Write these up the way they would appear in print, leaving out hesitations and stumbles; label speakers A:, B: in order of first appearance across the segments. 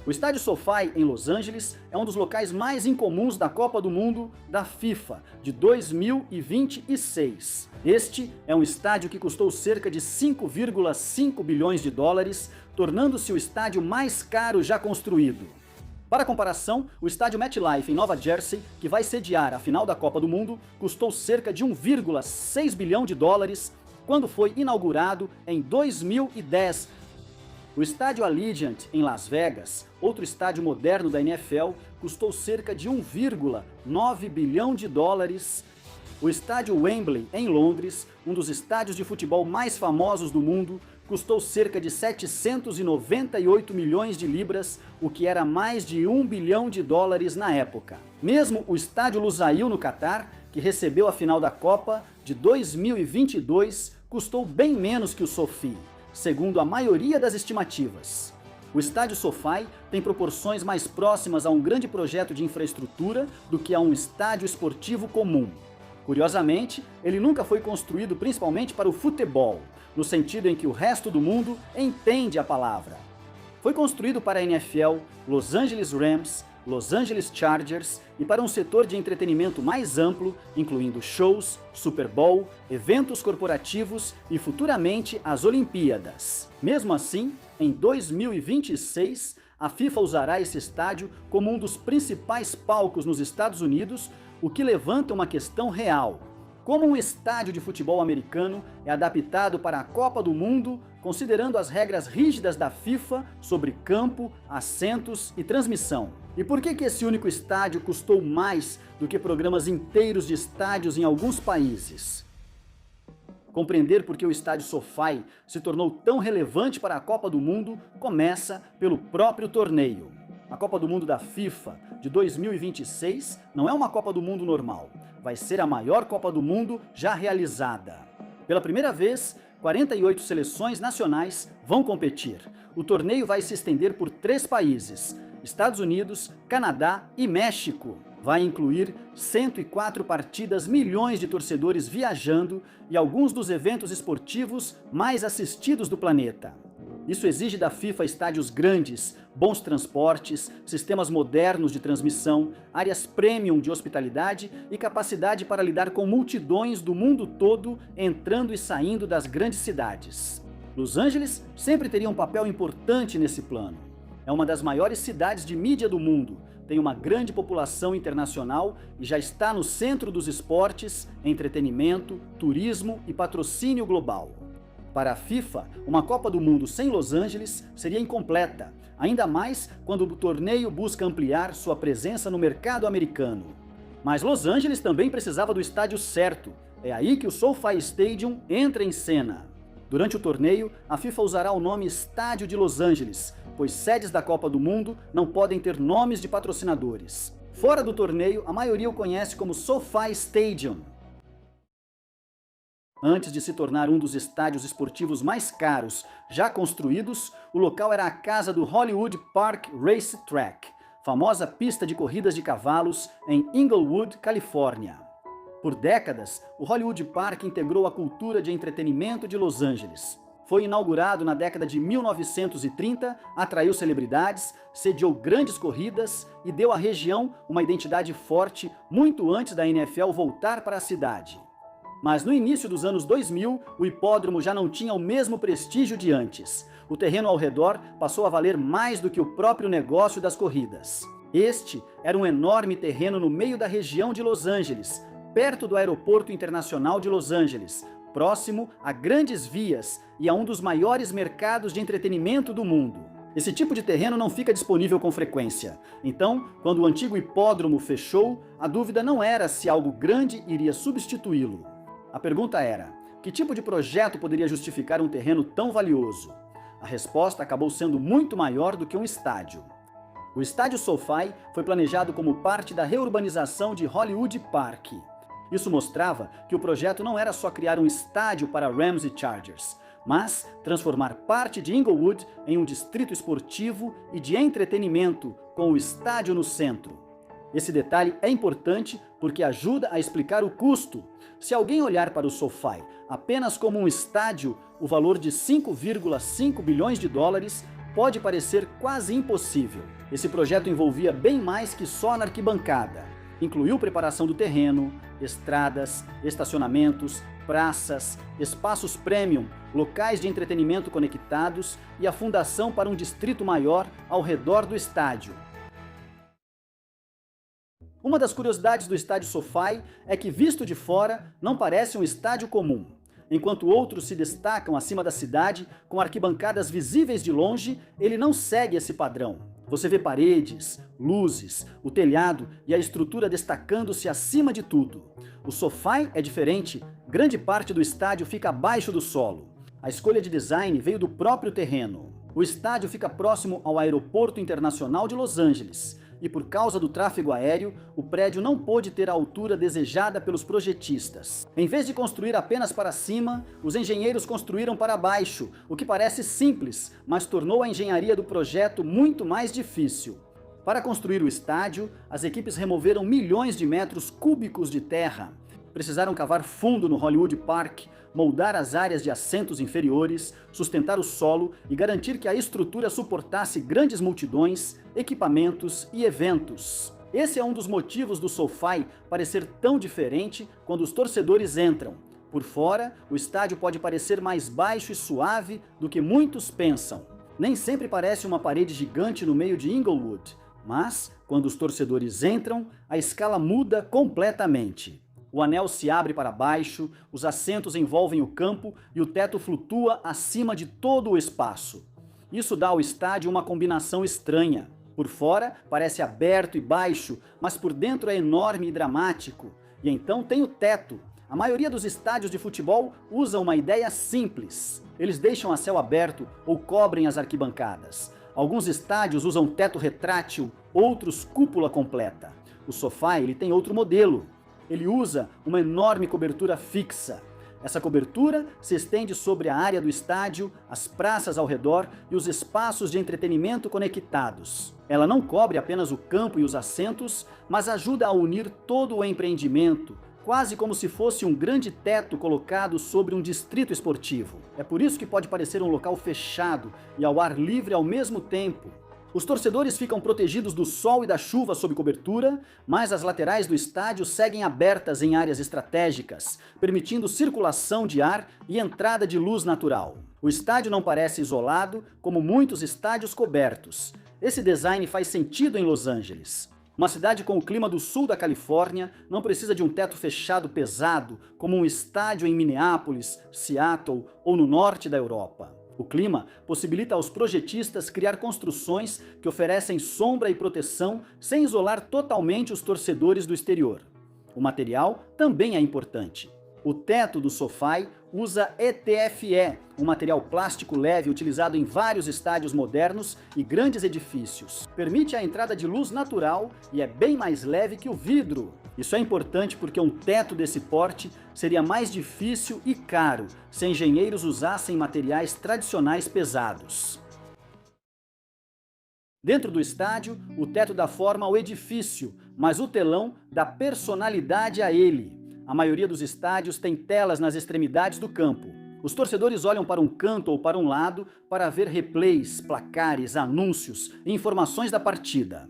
A: O estádio SoFi, em Los Angeles, é um dos locais mais incomuns da Copa do Mundo da FIFA, de 2026. Este é um estádio que custou cerca de 5,5 bilhões de dólares, tornando-se o estádio mais caro já construído. Para comparação, o estádio MetLife, em Nova Jersey, que vai sediar a final da Copa do Mundo, custou cerca de 1,6 bilhão de dólares quando foi inaugurado em 2010. O estádio Allegiant, em Las Vegas, outro estádio moderno da NFL, custou cerca de 1,9 bilhão de dólares. O estádio Wembley, em Londres, um dos estádios de futebol mais famosos do mundo, custou cerca de 798 milhões de libras, o que era mais de 1 bilhão de dólares na época. Mesmo o estádio Lusail, no Catar, que recebeu a final da Copa de 2022, custou bem menos que o SoFi, segundo a maioria das estimativas. O estádio SoFi tem proporções mais próximas a um grande projeto de infraestrutura do que a um estádio esportivo comum. Curiosamente, ele nunca foi construído principalmente para o futebol, no sentido em que o resto do mundo entende a palavra. Foi construído para a NFL, Los Angeles Rams, Los Angeles Chargers e para um setor de entretenimento mais amplo, incluindo shows, Super Bowl, eventos corporativos e futuramente as Olimpíadas. Mesmo assim, em 2026, a FIFA usará esse estádio como um dos principais palcos nos Estados Unidos, o que levanta uma questão real. Como um estádio de futebol americano é adaptado para a Copa do Mundo, considerando as regras rígidas da FIFA sobre campo, assentos e transmissão? E por que esse único estádio custou mais do que programas inteiros de estádios em alguns países? Compreender por que o estádio SoFi se tornou tão relevante para a Copa do Mundo começa pelo próprio torneio. A Copa do Mundo da FIFA de 2026 não é uma Copa do Mundo normal, vai ser a maior Copa do Mundo já realizada. Pela primeira vez, 48 seleções nacionais vão competir. O torneio vai se estender por 3 países, Estados Unidos, Canadá e México. Vai incluir 104 partidas, milhões de torcedores viajando e alguns dos eventos esportivos mais assistidos do planeta. Isso exige da FIFA estádios grandes, bons transportes, sistemas modernos de transmissão, áreas premium de hospitalidade e capacidade para lidar com multidões do mundo todo entrando e saindo das grandes cidades. Los Angeles sempre teria um papel importante nesse plano. É uma das maiores cidades de mídia do mundo, tem uma grande população internacional e já está no centro dos esportes, entretenimento, turismo e patrocínio global. Para a FIFA, uma Copa do Mundo sem Los Angeles seria incompleta, ainda mais quando o torneio busca ampliar sua presença no mercado americano. Mas Los Angeles também precisava do estádio certo, é aí que o SoFi Stadium entra em cena. Durante o torneio, a FIFA usará o nome Estádio de Los Angeles, pois sedes da Copa do Mundo não podem ter nomes de patrocinadores. Fora do torneio, a maioria o conhece como SoFi Stadium. Antes de se tornar um dos estádios esportivos mais caros já construídos, o local era a casa do Hollywood Park Racetrack, famosa pista de corridas de cavalos em Inglewood, Califórnia. Por décadas, o Hollywood Park integrou a cultura de entretenimento de Los Angeles. Foi inaugurado na década de 1930, atraiu celebridades, sediou grandes corridas e deu à região uma identidade forte muito antes da NFL voltar para a cidade. Mas no início dos anos 2000, o hipódromo já não tinha o mesmo prestígio de antes. O terreno ao redor passou a valer mais do que o próprio negócio das corridas. Este era um enorme terreno no meio da região de Los Angeles, perto do Aeroporto Internacional de Los Angeles, próximo a grandes vias e a um dos maiores mercados de entretenimento do mundo. Esse tipo de terreno não fica disponível com frequência. Então, quando o antigo hipódromo fechou, a dúvida não era se algo grande iria substituí-lo. A pergunta era, que tipo de projeto poderia justificar um terreno tão valioso? A resposta acabou sendo muito maior do que um estádio. O estádio SoFi foi planejado como parte da reurbanização de Hollywood Park. Isso mostrava que o projeto não era só criar um estádio para Rams e Chargers, mas transformar parte de Inglewood em um distrito esportivo e de entretenimento, com o estádio no centro. Esse detalhe é importante porque ajuda a explicar o custo. Se alguém olhar para o SoFi apenas como um estádio, o valor de 5,5 bilhões de dólares pode parecer quase impossível. Esse projeto envolvia bem mais que só na arquibancada. Incluiu preparação do terreno, estradas, estacionamentos, praças, espaços premium, locais de entretenimento conectados e a fundação para um distrito maior ao redor do estádio. Uma das curiosidades do estádio SoFi é que, visto de fora, não parece um estádio comum. Enquanto outros se destacam acima da cidade, com arquibancadas visíveis de longe, ele não segue esse padrão. Você vê paredes, luzes, o telhado e a estrutura destacando-se acima de tudo. O SoFi é diferente, grande parte do estádio fica abaixo do solo. A escolha de design veio do próprio terreno. O estádio fica próximo ao Aeroporto Internacional de Los Angeles. E por causa do tráfego aéreo, o prédio não pôde ter a altura desejada pelos projetistas. Em vez de construir apenas para cima, os engenheiros construíram para baixo, o que parece simples, mas tornou a engenharia do projeto muito mais difícil. Para construir o estádio, as equipes removeram milhões de metros cúbicos de terra. Precisaram cavar fundo no Hollywood Park, moldar as áreas de assentos inferiores, sustentar o solo e garantir que a estrutura suportasse grandes multidões, equipamentos e eventos. Esse é um dos motivos do SoFi parecer tão diferente quando os torcedores entram. Por fora, o estádio pode parecer mais baixo e suave do que muitos pensam. Nem sempre parece uma parede gigante no meio de Inglewood, mas, quando os torcedores entram, a escala muda completamente. O anel se abre para baixo, os assentos envolvem o campo e o teto flutua acima de todo o espaço. Isso dá ao estádio uma combinação estranha. Por fora parece aberto e baixo, mas por dentro é enorme e dramático. E então tem o teto. A maioria dos estádios de futebol usa uma ideia simples. Eles deixam a céu aberto ou cobrem as arquibancadas. Alguns estádios usam teto retrátil, outros cúpula completa. O SoFi ele tem outro modelo. Ele usa uma enorme cobertura fixa. Essa cobertura se estende sobre a área do estádio, as praças ao redor e os espaços de entretenimento conectados. Ela não cobre apenas o campo e os assentos, mas ajuda a unir todo o empreendimento, quase como se fosse um grande teto colocado sobre um distrito esportivo. É por isso que pode parecer um local fechado e ao ar livre ao mesmo tempo. Os torcedores ficam protegidos do sol e da chuva sob cobertura, mas as laterais do estádio seguem abertas em áreas estratégicas, permitindo circulação de ar e entrada de luz natural. O estádio não parece isolado, como muitos estádios cobertos. Esse design faz sentido em Los Angeles. Uma cidade com o clima do sul da Califórnia não precisa de um teto fechado pesado, como um estádio em Minneapolis, Seattle ou no norte da Europa. O clima possibilita aos projetistas criar construções que oferecem sombra e proteção sem isolar totalmente os torcedores do exterior. O material também é importante. O teto do SoFi usa ETFE, um material plástico leve utilizado em vários estádios modernos e grandes edifícios. Permite a entrada de luz natural e é bem mais leve que o vidro. Isso é importante porque um teto desse porte seria mais difícil e caro se engenheiros usassem materiais tradicionais pesados. Dentro do estádio, o teto dá forma ao edifício, mas o telão dá personalidade a ele. A maioria dos estádios tem telas nas extremidades do campo. Os torcedores olham para um canto ou para um lado para ver replays, placares, anúncios e informações da partida.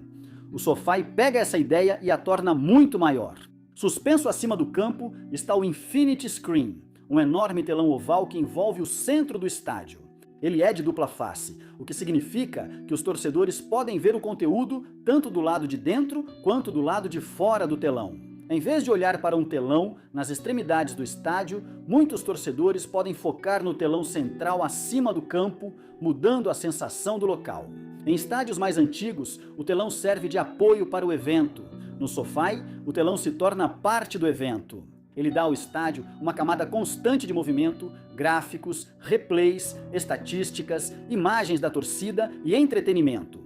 A: O SoFi pega essa ideia e a torna muito maior. Suspenso acima do campo está o Infinity Screen, um enorme telão oval que envolve o centro do estádio. Ele é de dupla face, o que significa que os torcedores podem ver o conteúdo tanto do lado de dentro quanto do lado de fora do telão. Em vez de olhar para um telão nas extremidades do estádio, muitos torcedores podem focar no telão central acima do campo, mudando a sensação do local. Em estádios mais antigos, o telão serve de apoio para o evento. No SoFi, o telão se torna parte do evento. Ele dá ao estádio uma camada constante de movimento, gráficos, replays, estatísticas, imagens da torcida e entretenimento.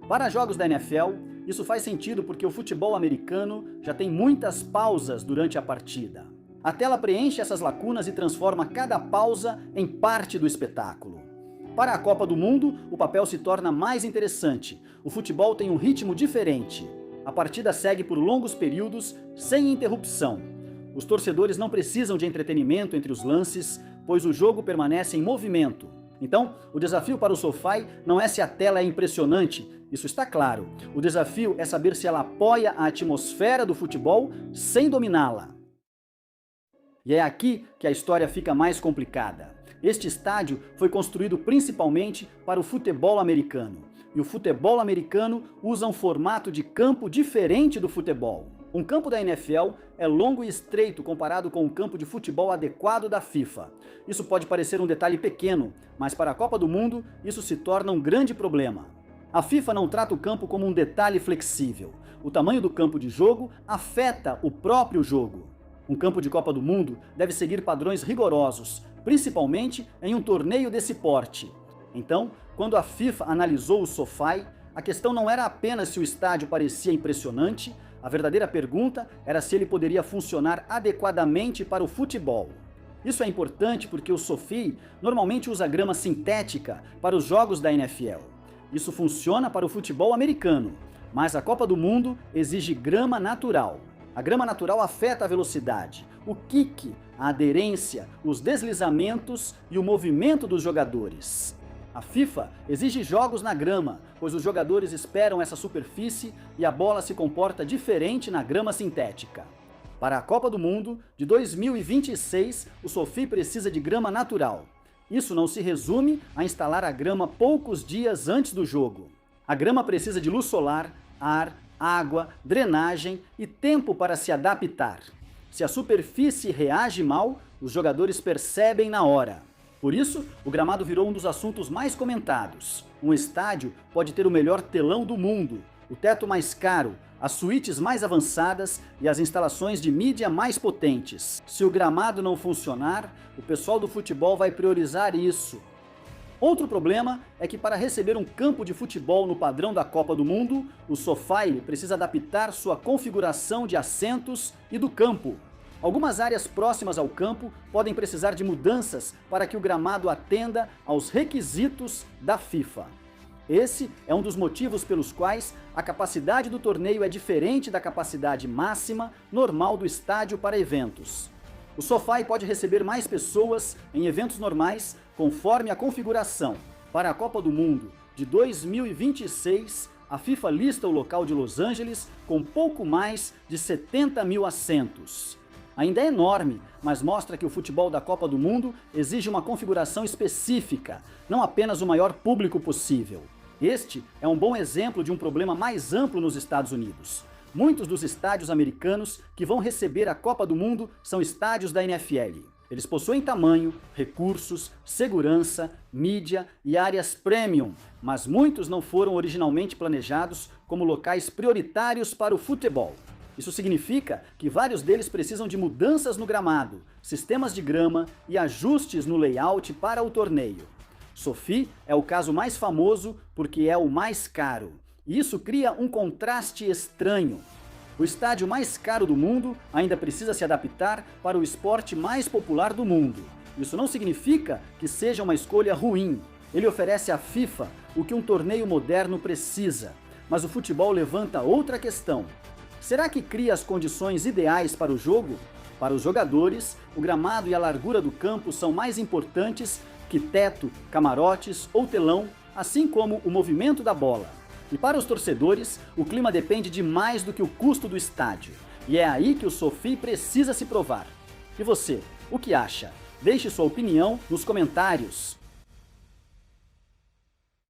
A: Para jogos da NFL, isso faz sentido porque o futebol americano já tem muitas pausas durante a partida. A tela preenche essas lacunas e transforma cada pausa em parte do espetáculo. Para a Copa do Mundo, o papel se torna mais interessante. O futebol tem um ritmo diferente. A partida segue por longos períodos, sem interrupção. Os torcedores não precisam de entretenimento entre os lances, pois o jogo permanece em movimento. Então, o desafio para o SoFi não é se a tela é impressionante, isso está claro. O desafio é saber se ela apoia a atmosfera do futebol sem dominá-la. E é aqui que a história fica mais complicada. Este estádio foi construído principalmente para o futebol americano. E o futebol americano usa um formato de campo diferente do futebol. Um campo da NFL é longo e estreito comparado com um campo de futebol adequado da FIFA. Isso pode parecer um detalhe pequeno, mas para a Copa do Mundo isso se torna um grande problema. A FIFA não trata o campo como um detalhe flexível. O tamanho do campo de jogo afeta o próprio jogo. Um campo de Copa do Mundo deve seguir padrões rigorosos, principalmente em um torneio desse porte. Então, quando a FIFA analisou o SoFi, a questão não era apenas se o estádio parecia impressionante, a verdadeira pergunta era se ele poderia funcionar adequadamente para o futebol. Isso é importante porque o SoFi normalmente usa grama sintética para os jogos da NFL. Isso funciona para o futebol americano, mas a Copa do Mundo exige grama natural. A grama natural afeta a velocidade, o kick, a aderência, os deslizamentos e o movimento dos jogadores. A FIFA exige jogos na grama, pois os jogadores esperam essa superfície e a bola se comporta diferente na grama sintética. Para a Copa do Mundo de 2026, o SoFi precisa de grama natural. Isso não se resume a instalar a grama poucos dias antes do jogo. A grama precisa de luz solar, ar, água, drenagem e tempo para se adaptar. Se a superfície reage mal, os jogadores percebem na hora. Por isso, o gramado virou um dos assuntos mais comentados. Um estádio pode ter o melhor telão do mundo, o teto mais caro, as suítes mais avançadas e as instalações de mídia mais potentes. Se o gramado não funcionar, o pessoal do futebol vai priorizar isso. Outro problema é que para receber um campo de futebol no padrão da Copa do Mundo, o SoFi precisa adaptar sua configuração de assentos e do campo. Algumas áreas próximas ao campo podem precisar de mudanças para que o gramado atenda aos requisitos da FIFA. Esse é um dos motivos pelos quais a capacidade do torneio é diferente da capacidade máxima normal do estádio para eventos. O SoFi pode receber mais pessoas em eventos normais conforme a configuração. Para a Copa do Mundo de 2026, a FIFA lista o local de Los Angeles com pouco mais de 70 mil assentos. Ainda é enorme, mas mostra que o futebol da Copa do Mundo exige uma configuração específica, não apenas o maior público possível. Este é um bom exemplo de um problema mais amplo nos Estados Unidos. Muitos dos estádios americanos que vão receber a Copa do Mundo são estádios da NFL. Eles possuem tamanho, recursos, segurança, mídia e áreas premium, mas muitos não foram originalmente planejados como locais prioritários para o futebol. Isso significa que vários deles precisam de mudanças no gramado, sistemas de grama e ajustes no layout para o torneio. SoFi é o caso mais famoso porque é o mais caro. E isso cria um contraste estranho. O estádio mais caro do mundo ainda precisa se adaptar para o esporte mais popular do mundo. Isso não significa que seja uma escolha ruim. Ele oferece à FIFA o que um torneio moderno precisa. Mas o futebol levanta outra questão. Será que cria as condições ideais para o jogo? Para os jogadores, o gramado e a largura do campo são mais importantes que teto, camarotes ou telão, assim como o movimento da bola. E para os torcedores, o clima depende de mais do que o custo do estádio. E é aí que o SoFi precisa se provar. E você, o que acha? Deixe sua opinião nos comentários.